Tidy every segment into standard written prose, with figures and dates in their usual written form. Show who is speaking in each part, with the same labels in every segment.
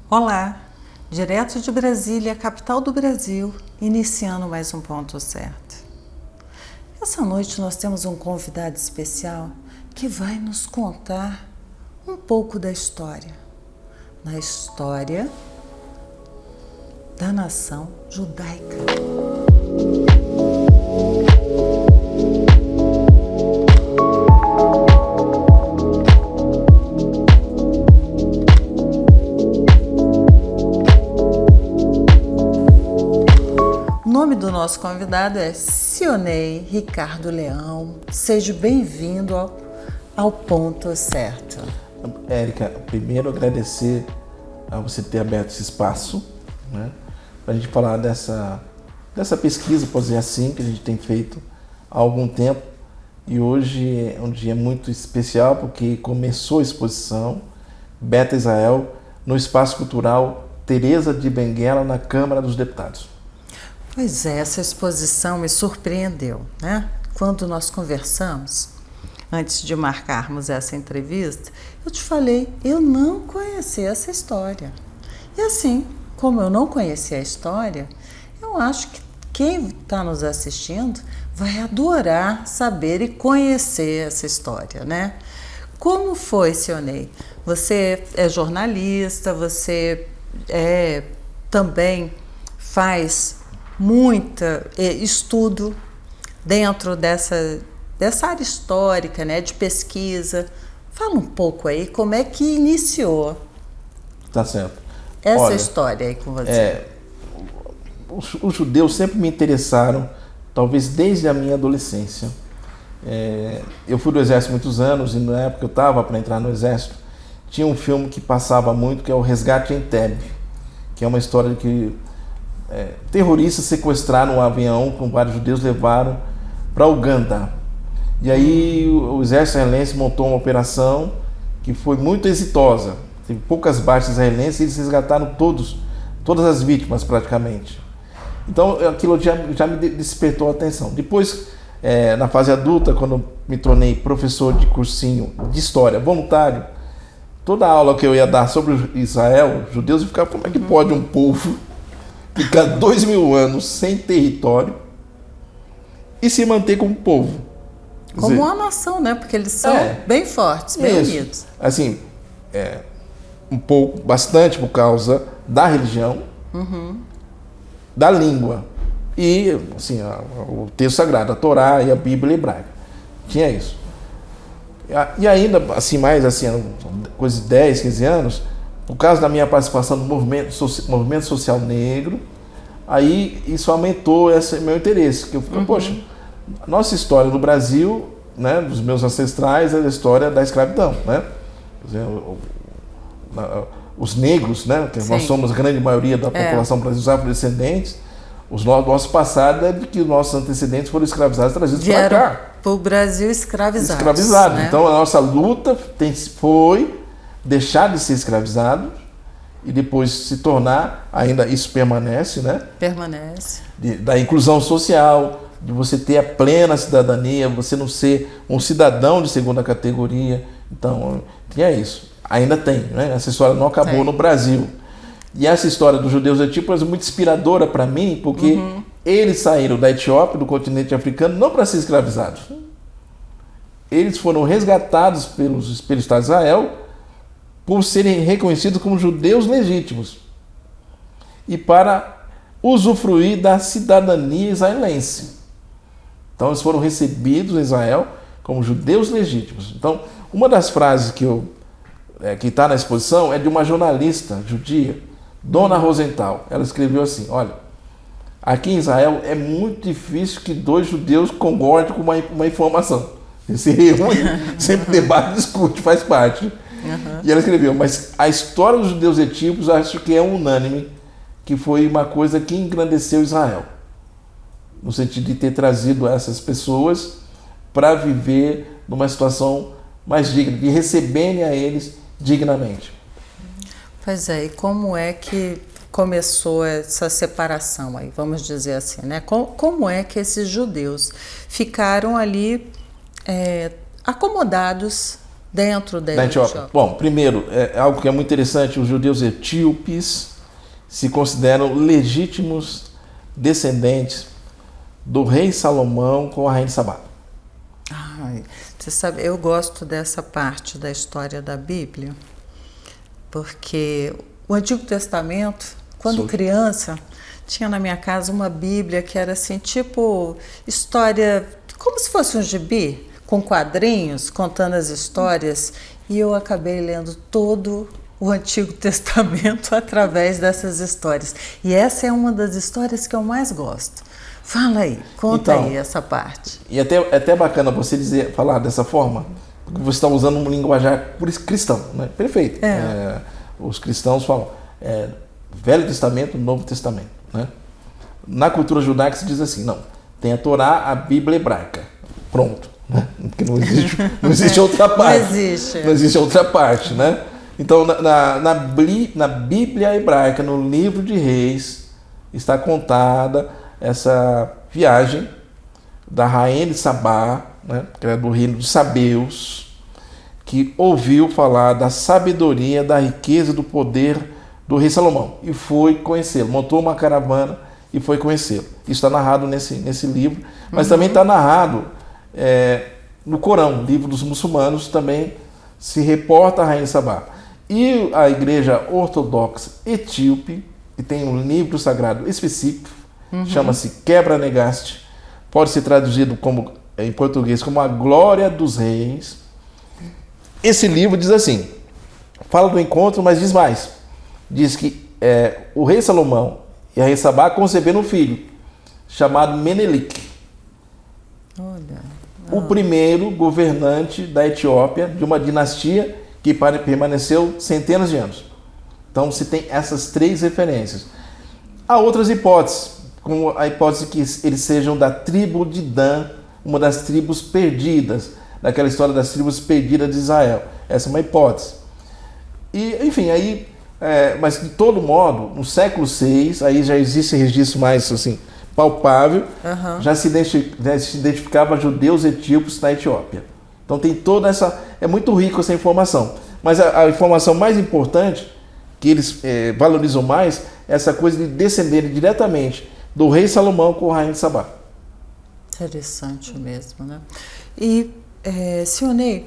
Speaker 1: Olá, direto de Brasília, capital do Brasil, iniciando mais um Ponto Certo. Essa noite nós temos um convidado especial que vai nos contar um pouco da história. Na história da nação judaica. O nome do nosso convidado é Sionei Ricardo Leão. Seja bem-vindo ao Ponto Certo.
Speaker 2: Érica, primeiro agradecer a você ter aberto esse espaço, né, para a gente falar dessa pesquisa, pode dizer assim, que a gente tem feito há algum tempo. E hoje é um dia muito especial porque começou a exposição Beta Israel no Espaço Cultural Teresa de Benguela, na Câmara dos Deputados.
Speaker 1: Pois é, essa exposição me surpreendeu, né? Quando nós conversamos, antes de marcarmos essa entrevista, eu te falei, eu não conhecia essa história. E assim, como eu não conhecia a história, eu acho que quem está nos assistindo vai adorar saber e conhecer essa história, né? Como foi, Sionei? Você é jornalista, você também faz muito estudo dentro dessa área histórica, né, de pesquisa. Fala um pouco aí como é que iniciou
Speaker 2: Tá certo.
Speaker 1: essa história aí com você.
Speaker 2: Os judeus sempre me interessaram, talvez desde a minha adolescência. Eu fui do exército muitos anos e na época eu estava para entrar no exército, tinha um filme que passava muito, que é o Resgate em Entebbe, que é uma história de que terroristas sequestraram um avião com vários judeus, levaram para Uganda. E aí o exército israelense montou uma operação que foi muito exitosa. Teve poucas baixas israelenses e eles resgataram todas as vítimas praticamente. Então aquilo já me despertou a atenção. Depois, na fase adulta, quando me tornei professor de cursinho de história voluntário, toda a aula que eu ia dar sobre Israel, judeus, eu ficava, como é que pode um povo ficar 2000 anos sem território e se manter como povo?
Speaker 1: Como uma nação, né? Porque eles são bem fortes, bem unidos.
Speaker 2: Assim, bastante por causa da religião, da língua e, assim, o texto sagrado, a Torá e a Bíblia hebraica. Tinha isso. E ainda, assim, coisa de 10, 15 anos, por causa da minha participação no movimento social negro, aí isso aumentou esse meu interesse. Que eu falei, poxa, a nossa história do Brasil, né, dos meus ancestrais, é a história da escravidão, né? Quer dizer, os negros, né, que nós somos a grande maioria da população brasileira, os afrodescendentes, o nosso passado é de que os nossos antecedentes foram escravizados e trazidos para cá.
Speaker 1: Para o Brasil escravizados.
Speaker 2: Né? Então a nossa luta foi deixar de ser escravizado e depois se tornar, ainda isso permanece, né?
Speaker 1: Permanece.
Speaker 2: Da inclusão social, de você ter a plena cidadania, você não ser um cidadão de segunda categoria. Então, tinha isso. Ainda tem, né? Essa história não acabou no Brasil. E essa história dos judeus etíopes é muito inspiradora para mim, porque eles saíram da Etiópia, do continente africano, não para ser escravizados. Eles foram resgatados pelo Estado de Israel por serem reconhecidos como judeus legítimos e para usufruir da cidadania israelense. Então eles foram recebidos em Israel como judeus legítimos. Então, uma das frases que está na exposição é de uma jornalista judia, Dona Rosenthal. Ela escreveu assim, olha, aqui em Israel é muito difícil que dois judeus concordem com uma informação. Eles se reúnem, sempre debate, discute, faz parte. E ela escreveu, mas a história dos judeus etíopes acho que é unânime, que foi uma coisa que engrandeceu Israel, no sentido de ter trazido essas pessoas para viver numa situação mais digna, de receberem a eles dignamente.
Speaker 1: Pois é, e como é que começou essa separação aí, vamos dizer assim, né? Como é que esses judeus ficaram ali acomodados dentro da
Speaker 2: Etiópia.
Speaker 1: Etiópia?
Speaker 2: Bom, primeiro, é algo que é muito interessante, os judeus etíopes se consideram legítimos descendentes do rei Salomão com a rainha de Sabá.
Speaker 1: Ai, você sabe, eu gosto dessa parte da história da Bíblia, porque o Antigo Testamento, quando criança, tinha na minha casa uma Bíblia que era assim, tipo história, como se fosse um gibi, com quadrinhos, contando as histórias, e eu acabei lendo todo o Antigo Testamento através dessas histórias. E essa é uma das histórias que eu mais gosto. Fala aí, conta
Speaker 2: então,
Speaker 1: aí essa parte.
Speaker 2: E é até bacana você falar dessa forma, porque você está usando um linguajar cristão, né? Perfeito. Os cristãos falam Velho Testamento, Novo Testamento, né? Na cultura judaica se diz assim, não, tem a Torá, a Bíblia hebraica, pronto, né? Porque não existe outra parte. Não existe outra parte, né? Então na Bíblia hebraica, no livro de Reis, está contada essa viagem da rainha de Sabá, né, que era do reino dos sabeus, que ouviu falar da sabedoria, da riqueza, do poder do rei Salomão e foi conhecê-lo, montou uma caravana e foi conhecê-lo. Isso está narrado nesse livro, mas também está narrado no Corão, livro dos muçulmanos, também se reporta a rainha de Sabá. E a igreja ortodoxa etíope, que tem um livro sagrado específico, chama-se Quebra-Negaste, pode ser traduzido em português como A Glória dos Reis. Esse livro diz assim, fala do encontro, mas diz mais. Diz que o rei Salomão e a rainha Sabá conceberam um filho, chamado Menelik. O primeiro governante da Etiópia, de uma dinastia que permaneceu centenas de anos. Então se tem essas três referências. Há outras hipóteses, como a hipótese que eles sejam da tribo de Dan, uma das tribos perdidas, daquela história das tribos perdidas de Israel. Essa é uma hipótese. E, enfim, aí, mas de todo modo, no século VI, aí já existe registro mais assim, palpável, já se identificava judeus etíopes na Etiópia. Então tem toda essa... É muito rico essa informação. Mas a informação mais importante, que eles valorizam mais, é essa coisa de descenderem diretamente do rei Salomão com a rainha de Sabá.
Speaker 1: Interessante mesmo, né? E, Sionei,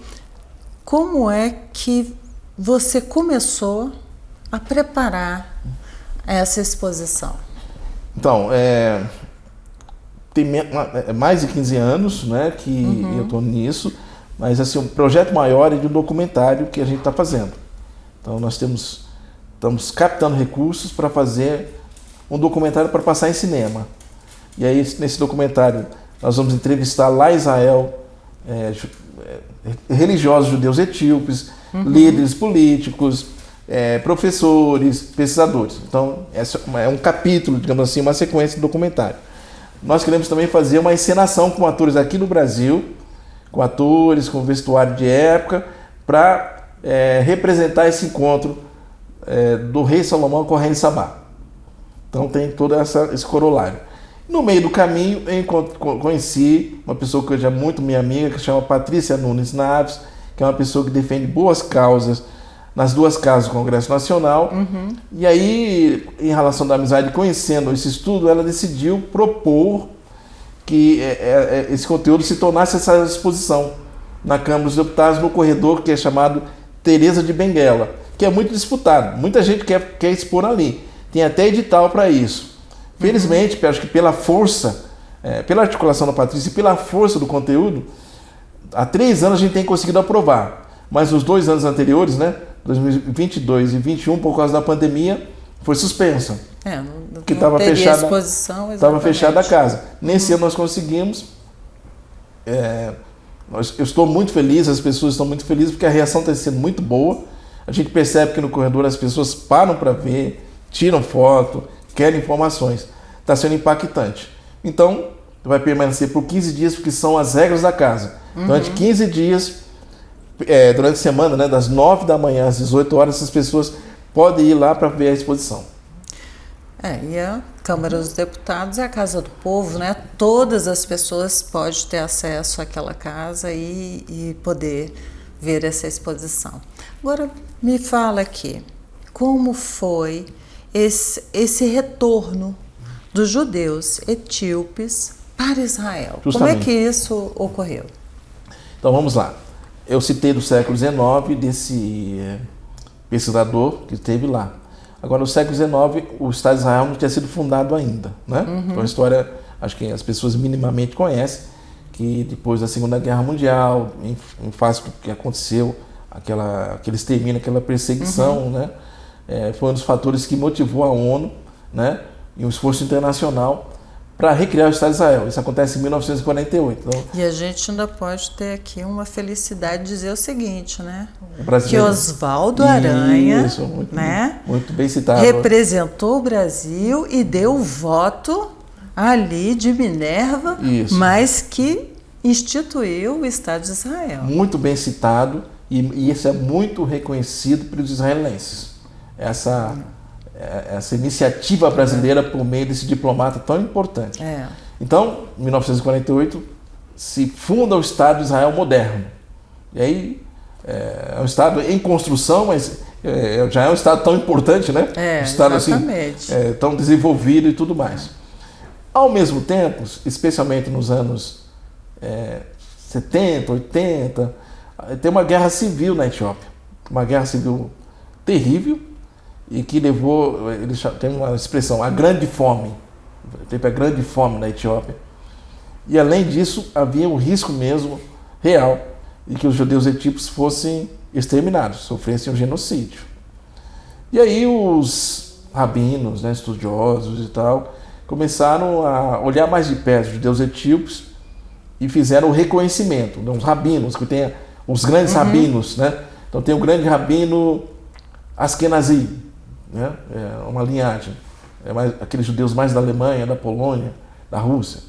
Speaker 1: como é que você começou a preparar essa exposição?
Speaker 2: Então, tem mais de 15 anos, né, que eu estou nisso, mas assim, o projeto maior é de um documentário que a gente está fazendo. Então nós estamos captando recursos para fazer um documentário para passar em cinema. E aí nesse documentário nós vamos entrevistar lá em Israel religiosos judeus etíopes, líderes políticos, professores, pesquisadores. Então é um capítulo, digamos assim, uma sequência de documentário. Nós queremos também fazer uma encenação com atores aqui no Brasil, com atores, com vestuário de época, para representar esse encontro do rei Salomão com a rainha de Sabá. Então tem todo esse corolário. No meio do caminho, eu conheci uma pessoa que hoje é muito minha amiga, que chama Patrícia Nunes Naves, que é uma pessoa que defende boas causas nas duas casas do Congresso Nacional. E aí, em relação da amizade, conhecendo esse estudo, ela decidiu propor que esse conteúdo se tornasse essa exposição na Câmara dos Deputados, no corredor que é chamado Teresa de Benguela, que é muito disputado. Muita gente quer expor ali. Tem até edital para isso. Felizmente, acho que pela força, pela articulação da Patrícia e pela força do conteúdo, há 3 anos a gente tem conseguido aprovar. Mas os 2 anos anteriores, né, 2022 e 2021, por causa da pandemia, foi suspensa. Porque estava fechada, estava fechada a casa. Nesse ano nós conseguimos. Eu estou muito feliz, as pessoas estão muito felizes, porque a reação está sendo muito boa. A gente percebe que no corredor as pessoas param para ver, tiram foto, querem informações. Está sendo impactante. Então, vai permanecer por 15 dias, porque são as regras da casa. Durante 15 dias, durante a semana, né, das 9 da manhã às 18 horas, essas pessoas podem ir lá para ver a exposição.
Speaker 1: E a Câmara dos Deputados é a casa do povo, né? Todas as pessoas podem ter acesso àquela casa e poder ver essa exposição. Agora, me fala aqui, como foi esse retorno dos judeus etíopes para Israel?
Speaker 2: Justamente.
Speaker 1: Como é que isso ocorreu?
Speaker 2: Então vamos lá. Eu citei do século XIX desse pesquisador que esteve lá. Agora, no século XIX, o Estado de Israel não tinha sido fundado ainda, né? Então a história, acho que as pessoas minimamente conhecem, que depois da Segunda Guerra Mundial, em face do que aconteceu, aquele extermínio, aquela perseguição, né? Foi um dos fatores que motivou a ONU, né? E um esforço internacional para recriar o Estado de Israel. Isso acontece em 1948. Então,
Speaker 1: e a gente ainda pode ter aqui uma felicidade de dizer o seguinte, né?
Speaker 2: Brasileiro.
Speaker 1: Que Oswaldo Aranha,
Speaker 2: isso, muito,
Speaker 1: né?
Speaker 2: Muito bem citado.
Speaker 1: Representou o Brasil e deu o voto ali de Minerva,
Speaker 2: Isso.
Speaker 1: mas que instituiu o Estado de Israel.
Speaker 2: Muito bem citado e isso é muito reconhecido pelos israelenses. Essa iniciativa brasileira por meio desse diplomata tão importante. Então, em 1948, se funda o Estado de Israel moderno. E aí, é um Estado em construção, mas já é um Estado tão importante, né? Um Estado
Speaker 1: exatamente.
Speaker 2: Assim, tão desenvolvido e tudo mais. Ao mesmo tempo, especialmente nos anos 70, 80, tem uma guerra civil na Etiópia. Uma guerra civil terrível, e que levou, eles tem uma expressão, a grande fome. Teve a grande fome na Etiópia. E além disso, havia um risco mesmo real de que os judeus etíopes fossem exterminados, sofressem um genocídio. E aí os rabinos, né, estudiosos e tal, começaram a olhar mais de perto os judeus etíopes e fizeram o reconhecimento. Os rabinos, que tem os grandes rabinos, né? Então tem o grande rabino Askenazi, né? É uma linhagem, aqueles judeus mais da Alemanha, da Polônia, da Rússia,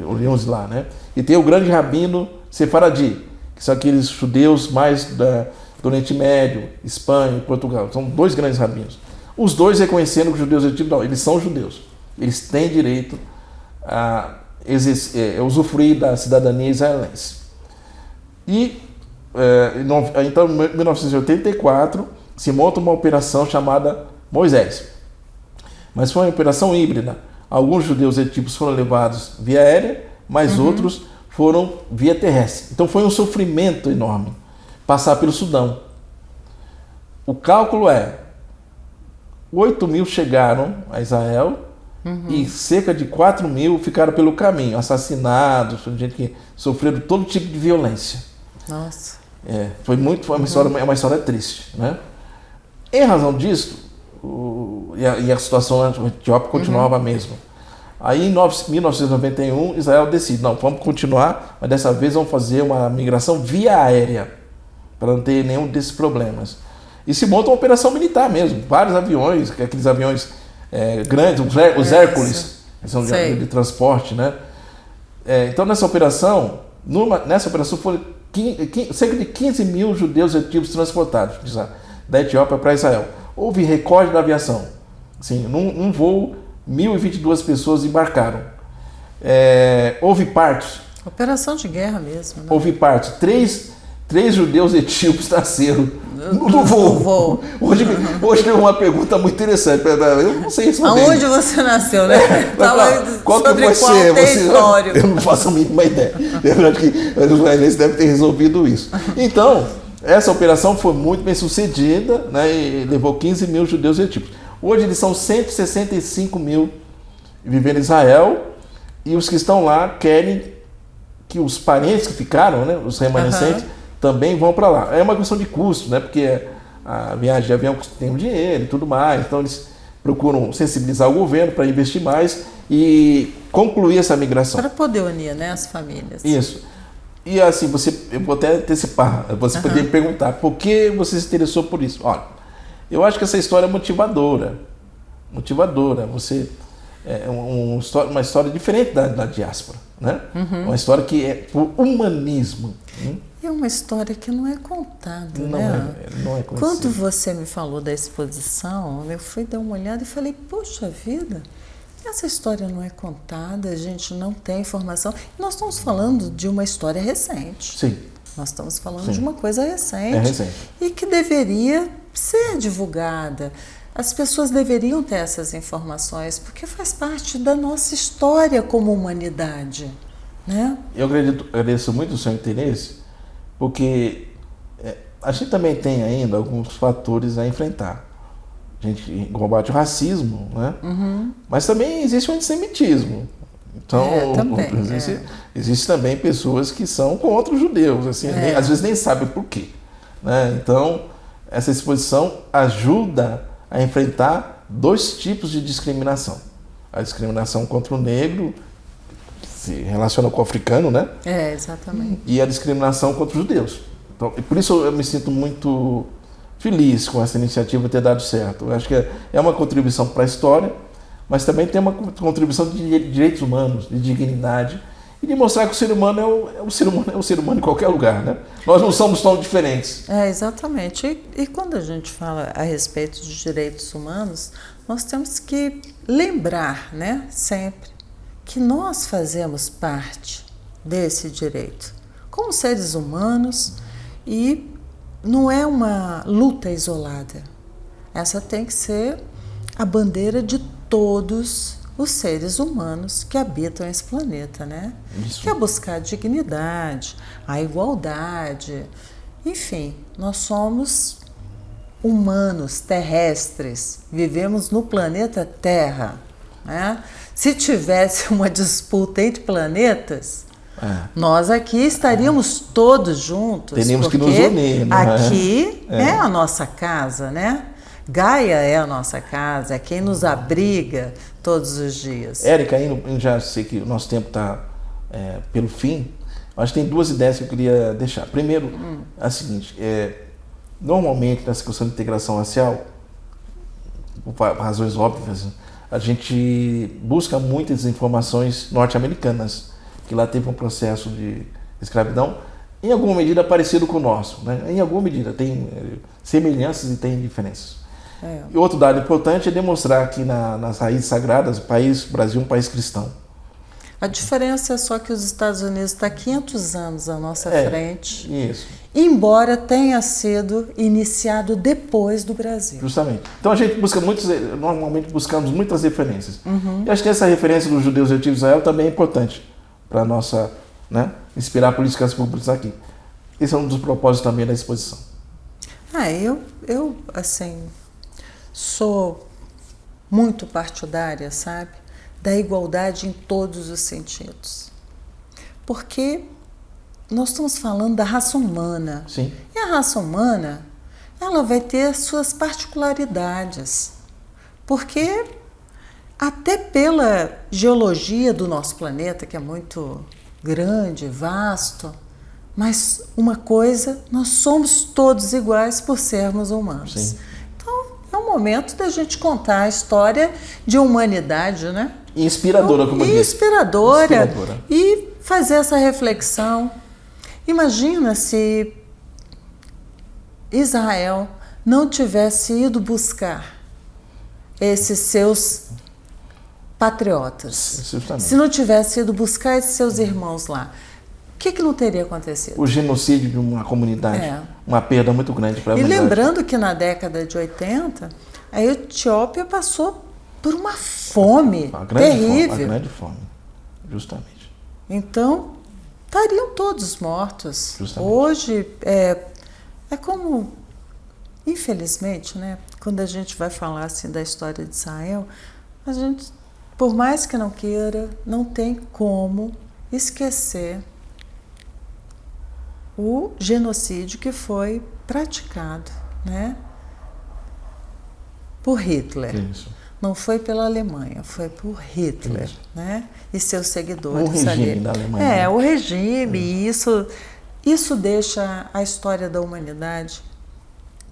Speaker 2: oriundos lá, né? E tem o grande rabino Sefaradi, que são aqueles judeus mais do Oriente Médio, Espanha e Portugal. São dois grandes rabinos. Os dois reconhecendo que os judeus etíopes, não, eles são judeus. Eles têm direito a usufruir da cidadania israelense. E então, em 1984, se monta uma operação chamada Moisés. Mas foi uma operação híbrida. Alguns judeus etíopes foram levados via aérea, mas outros foram via terrestre. Então foi um sofrimento enorme passar pelo Sudão. O cálculo 8.000 chegaram a Israel e cerca de 4.000 ficaram pelo caminho, assassinados, gente que sofreram todo tipo de violência.
Speaker 1: Nossa.
Speaker 2: Foi uma história triste, né? Em razão disso, e a situação na Etiópia continuava a mesma. Aí, em 1991, Israel decide, não, vamos continuar, mas dessa vez vamos fazer uma migração via aérea, para não ter nenhum desses problemas. E se monta uma operação militar mesmo, vários aviões, aqueles aviões grandes, os Hércules, que são de transporte, né? Então, nessa operação foram cerca de 15.000 judeus etíopes transportados da Etiópia para Israel. Houve recorde da aviação. Assim, num voo, 1.022 pessoas embarcaram. Houve partos.
Speaker 1: Operação de guerra mesmo, né?
Speaker 2: Houve partos. Três judeus etíopes nasceram no voo. Hoje tem uma pergunta muito interessante. Eu não sei responder.
Speaker 1: Aonde você nasceu, né?
Speaker 2: Qual que vai ser? Eu não faço a mínima ideia. Eu acho que os israelenses devem ter resolvido isso. Então, essa operação foi muito bem sucedida, né, e levou 15.000 judeus etíopes. Hoje eles são 165.000 vivendo em Israel, e os que estão lá querem que os parentes que ficaram, né, os remanescentes, também vão para lá. É uma questão de custo, né, porque a viagem de avião tem um dinheiro e tudo mais, então eles procuram sensibilizar o governo para investir mais e concluir essa migração.
Speaker 1: Para poder unir, né, as famílias.
Speaker 2: Isso. E assim, eu vou até antecipar, você poderia perguntar, por que você se interessou por isso? Olha, eu acho que essa história é motivadora. Você uma história diferente da diáspora, né? Uma história que é por humanismo.
Speaker 1: É uma história que não é contada,
Speaker 2: não
Speaker 1: né?
Speaker 2: Não é conhecida.
Speaker 1: Quando você me falou da exposição, eu fui dar uma olhada e falei, poxa vida, essa história não é contada, a gente não tem informação. Nós estamos falando de uma história recente.
Speaker 2: Sim.
Speaker 1: Nós estamos falando
Speaker 2: Sim.
Speaker 1: de uma coisa recente,
Speaker 2: É recente.
Speaker 1: e que deveria ser divulgada. As pessoas deveriam ter essas informações, porque faz parte da nossa história como humanidade, né?
Speaker 2: Eu agradeço muito o seu interesse, porque a gente também tem ainda alguns fatores a enfrentar. A gente combate o racismo, né? Mas também existe o antissemitismo. Então, existe também pessoas que são contra os judeus, assim, às vezes nem sabem por quê, né? Então, essa exposição ajuda a enfrentar dois tipos de discriminação. A discriminação contra o negro, se relaciona com o africano, né?
Speaker 1: Exatamente.
Speaker 2: E a discriminação contra os judeus. Então, por isso eu me sinto muito feliz com essa iniciativa ter dado certo. Eu acho que é uma contribuição para a história, mas também tem uma contribuição de direitos humanos, de dignidade, e de mostrar que o ser humano é o ser humano em qualquer lugar, né? Nós não somos tão diferentes.
Speaker 1: Exatamente. E quando a gente fala a respeito de direitos humanos, nós temos que lembrar, né, sempre, que nós fazemos parte desse direito, como seres humanos, e não é uma luta isolada. Essa tem que ser a bandeira de todos os seres humanos que habitam esse planeta, né?
Speaker 2: Isso.
Speaker 1: Que é buscar a dignidade, a igualdade. Enfim, nós somos humanos, terrestres, vivemos no planeta Terra, né? Se tivesse uma disputa entre planetas, nós aqui estaríamos todos juntos.
Speaker 2: Teríamos que nos unir, né?
Speaker 1: Aqui é a nossa casa, né? Gaia é a nossa casa, é quem nos abriga todos os dias.
Speaker 2: Érica, já sei que o nosso tempo está pelo fim, mas tem duas ideias que eu queria deixar. Primeiro, a seguinte, normalmente nessa questão de integração racial, por razões óbvias, a gente busca muitas informações norte-americanas, que lá teve um processo de escravidão, em alguma medida parecido com o nosso, né? Em alguma medida, tem semelhanças e tem diferenças. E outro dado importante é demonstrar que nas raízes sagradas, o Brasil é um país cristão.
Speaker 1: A diferença é só que os Estados Unidos está 500 anos à nossa frente.
Speaker 2: Isso.
Speaker 1: Embora tenha sido iniciado depois do Brasil.
Speaker 2: Justamente. Então a gente normalmente buscamos muitas referências. E acho que essa referência dos judeus e antigos de Israel também é importante para nossa, né, inspirar políticas públicas aqui. Esse é um dos propósitos também da exposição.
Speaker 1: Eu assim, sou muito partidária, sabe, da igualdade em todos os sentidos. Porque nós estamos falando da raça humana.
Speaker 2: Sim.
Speaker 1: E a raça humana, ela vai ter suas particularidades. Porque até pela geologia do nosso planeta, que é muito grande, vasto, mas uma coisa, nós somos todos iguais por sermos humanos.
Speaker 2: Sim.
Speaker 1: Então, é o momento da gente contar a história de humanidade, né?
Speaker 2: Inspiradora, como eu disse.
Speaker 1: Inspiradora. E fazer essa reflexão. Imagina se Israel não tivesse ido buscar esses seus patriotas.
Speaker 2: Justamente.
Speaker 1: Se não tivesse ido buscar esses seus irmãos lá, o que não teria acontecido?
Speaker 2: O genocídio de uma comunidade, uma perda muito grande para a humanidade.
Speaker 1: E lembrando que na década de 80, a Etiópia passou por uma fome terrível.
Speaker 2: Uma grande fome, justamente.
Speaker 1: Então, estariam todos mortos.
Speaker 2: Justamente.
Speaker 1: Hoje, é como, infelizmente, né, quando a gente vai falar assim, da história de Israel, a gente, por mais que não queira, não tem como esquecer o genocídio que foi praticado, né, por Hitler.
Speaker 2: Isso.
Speaker 1: Não foi pela Alemanha, foi por Hitler, né? E seus seguidores.
Speaker 2: O regime
Speaker 1: ali.
Speaker 2: da Alemanha.
Speaker 1: O regime. E isso deixa a história da humanidade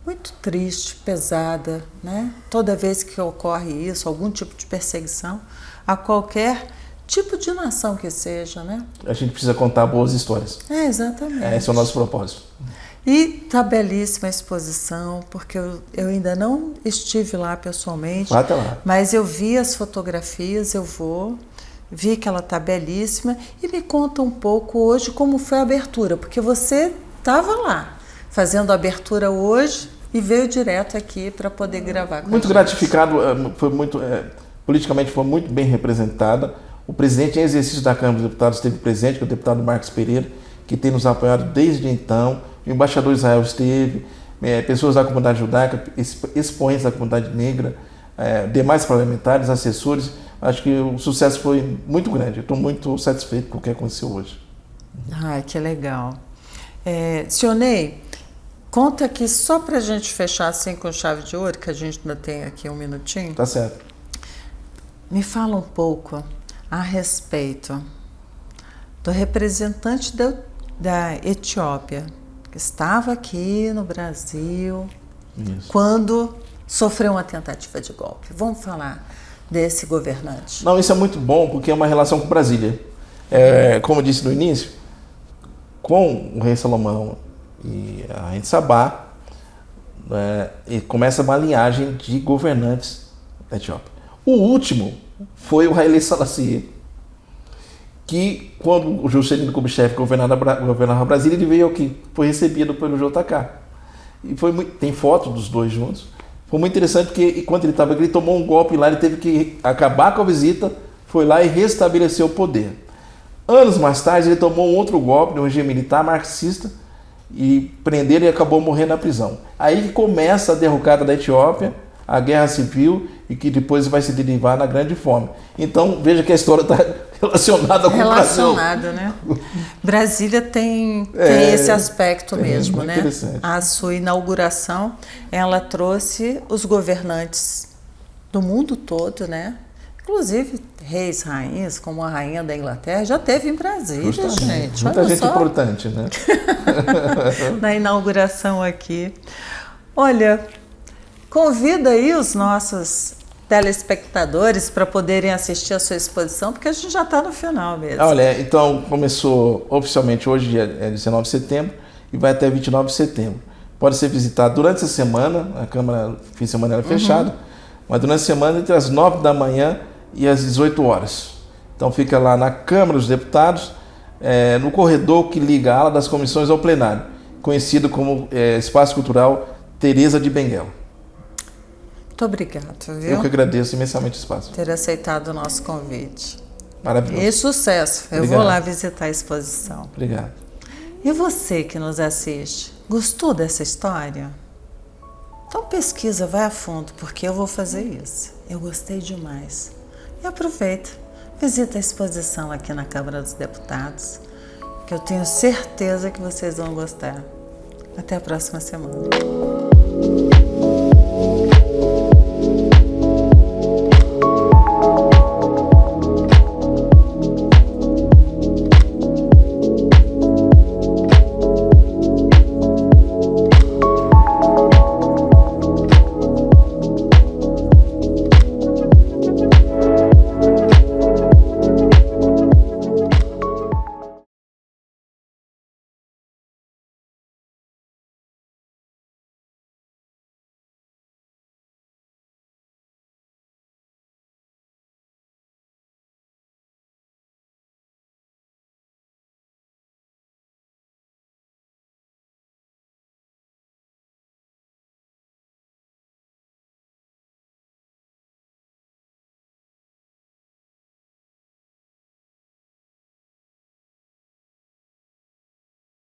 Speaker 1: muito triste, pesada, né? Toda vez que ocorre isso, algum tipo de perseguição, a qualquer tipo de nação que seja, né?
Speaker 2: A gente precisa contar boas histórias.
Speaker 1: Exatamente.
Speaker 2: Esse é o nosso propósito.
Speaker 1: E tá belíssima a exposição, porque eu ainda não estive lá pessoalmente,
Speaker 2: Vá até lá.
Speaker 1: mas eu vi as fotografias, vi que ela tá belíssima, e me conta um pouco hoje como foi a abertura, porque você estava lá, fazendo a abertura hoje e veio direto aqui para poder gravar com
Speaker 2: Muito gratificado, politicamente foi muito bem representada. O presidente em exercício da Câmara dos Deputados esteve presente, que é o deputado Marcos Pereira, que tem nos apoiado desde então. O embaixador Israel esteve, pessoas da comunidade judaica, expoentes da comunidade negra, demais parlamentares, assessores. Acho que o sucesso foi muito grande. Eu estou muito satisfeito com o que aconteceu hoje.
Speaker 1: Ai, que legal. Senhor Ney, conta aqui, só para a gente fechar assim com chave de ouro, que a gente ainda tem aqui um minutinho.
Speaker 2: Tá certo.
Speaker 1: Me fala um pouco a respeito do representante da Etiópia, que estava aqui no Brasil, quando sofreu uma tentativa de golpe. Vamos falar desse governante.
Speaker 2: Não, isso é muito bom, porque é uma relação com Brasília. Como eu disse no início, com o rei Salomão e a rainha de Sabá, começa uma linhagem de governantes da Etiópia. O último foi o Haile Selassie, que quando o Juscelino Kubitschek governava Brasília, ele veio aqui, foi recebido pelo JK. E tem foto dos dois juntos. Foi muito interessante porque enquanto ele estava aqui, ele tomou um golpe lá, ele teve que acabar com a visita, foi lá e restabeleceu o poder. Anos mais tarde, ele tomou um outro golpe no regime militar marxista e prenderam e acabou morrendo na prisão. Aí que começa a derrocada da Etiópia, a guerra civil, e que depois vai se derivar na grande fome. Então, veja que a história está relacionada com o Brasil.
Speaker 1: Relacionada, né? Brasília tem esse aspecto mesmo, né? A sua inauguração, ela trouxe os governantes do mundo todo, né? Inclusive, reis, rainhas, como a rainha da Inglaterra, já teve em Brasília, gente.
Speaker 2: Muita gente importante, né?
Speaker 1: Na inauguração aqui. Olha, convida aí os nossos telespectadores para poderem assistir a sua exposição, porque a gente já está no final mesmo.
Speaker 2: Olha, então começou oficialmente hoje, é 19 de setembro, e vai até 29 de setembro. Pode ser visitado durante a semana, a Câmara, fim de semana, é fechada, mas durante a semana entre as 9 da manhã e às 18 horas. Então fica lá na Câmara dos Deputados, no corredor que liga a ala das comissões ao plenário, conhecido como Espaço Cultural Teresa de Benguela.
Speaker 1: Muito obrigada, viu?
Speaker 2: Eu que agradeço imensamente o espaço.
Speaker 1: Ter aceitado o nosso convite.
Speaker 2: Maravilhoso.
Speaker 1: E sucesso. Eu vou lá visitar a exposição.
Speaker 2: Obrigado.
Speaker 1: E você que nos assiste, gostou dessa história? Então pesquisa, vai a fundo, porque eu vou fazer isso. Eu gostei demais. E aproveita, visita a exposição aqui na Câmara dos Deputados, que eu tenho certeza que vocês vão gostar. Até a próxima semana.